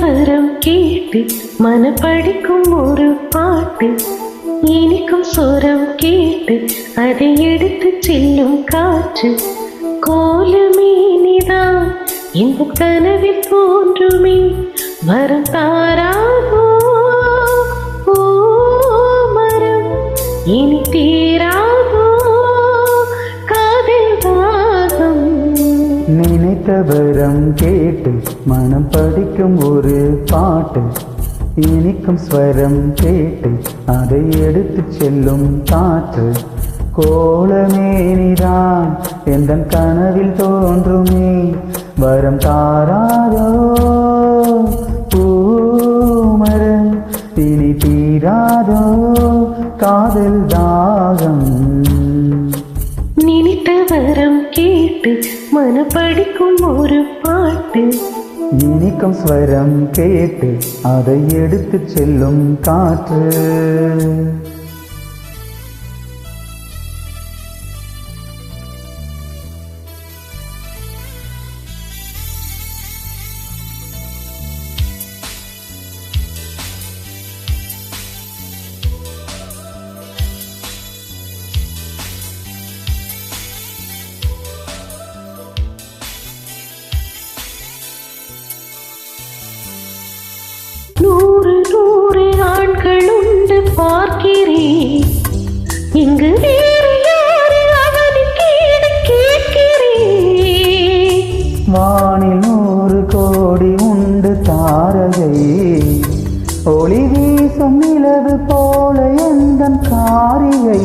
வரம் கேட்டு மனப்படிக்கும் ஒரு பாட்டு, இனிக்கும் சொரம் கேட்டு அதை எடுத்து செல்லும் காற்று. கோலமே நீதான் இந்த கனவில் தோன்றுமே, வரம் தாராதோ ஓ மரம், இனி தீராதோ காதல் தாகம். நினைத்த வரம் கேட்டு மனம் படிக்கும் ஒரு பாட்டு, இனிக்கும் ஸ்வரம் கேட்டு அதை எடுத்து செல்லும் காற்று. கோலமேனிதான் எந்தன் கனவில் தோன்றுமே, வரம் தாராதோ பூமரம், இனி தீராதோ காதல் தாகம். நினைத்த வரம் கேட்டு மனப்படிக்கும் ஒரு பாட்டு, இனிக்கும் ஸ்வரம் கேட்டு அதை எடுத்து செல்லும் காற்று. நூறு ஆண்கள் உண்டு பார்க்கிறேன், இங்கு வேறு யாரு அவனுக்கு கேட்கிறேன். வானில் 100 கோடி உண்டு தாரகை, ஒளி வீசும் நிலவு போல எந்தன் காரிகை.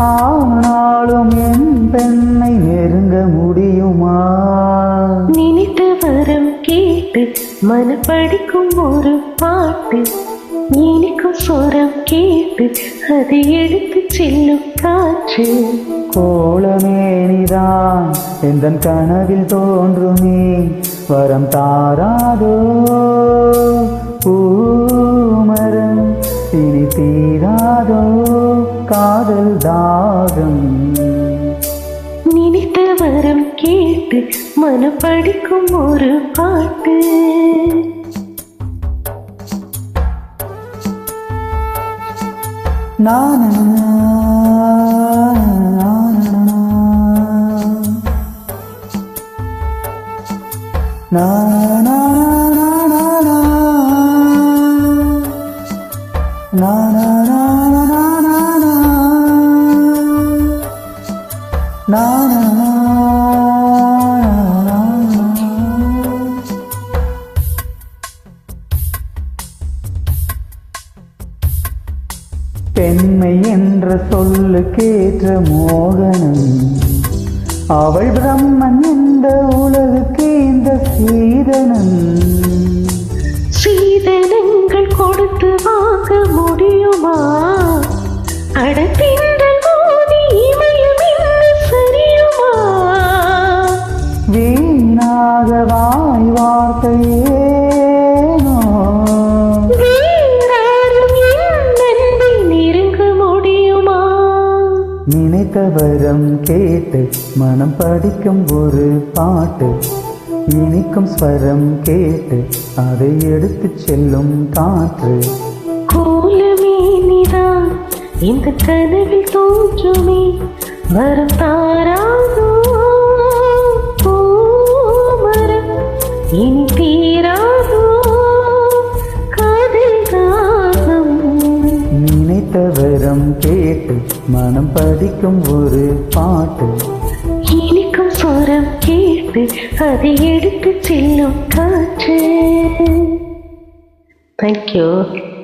ஆனாலும் என் பெண்ணை நெருங்க முடியுமா? நினைத்த வரம் கேட்டு மனப்படிக்கும் ஒரு பாட்டு, இனிக்கும் சொரம் கேட்டு அதை எடுத்து செல்லும் காற்று. கோலமேனிதான் எந்தன் கனவில் தோன்றுமே, வரம் தாராதோ பூமரம், இனி தீராதோ காதல் தாகம். நினைத்த வரம் கேட்டு மனப்படிக்கும் ஒரு பாட்டு. பெண்மை என்ற சொல்லுக்கேற்ற மோகனம், அவள் பிரம்மன் என்ற உலகுக்கு இந்த சீதனம். சீதனங்கள் கொடுத்து வாங்க முடியுமா? அடத்தின்றல் மோதி இமயம் என்ன சரியுமா? வீணாக வாய் வார்த்தையே நினைத்த வரம் கேட்டு மனம் படிக்கும் ஒரு பாட்டு, இனிக்கும் ஸ்வரம் கேட்டு அதை எடுத்து செல்லும் காற்று. கோலமே நீதான் இந்த கனவில் தோன்றுமே, வரம் தாராதோ பூமரம், இனி தீராதோ காதல் தாகம். நினைத்த வரம் கேட்டு மனம் படிக்கும் ஒரு பாட்டு, இனிக்கும் சொரம் கேட்டு அதை எடுத்து செல்லும் காற்று. Thank you.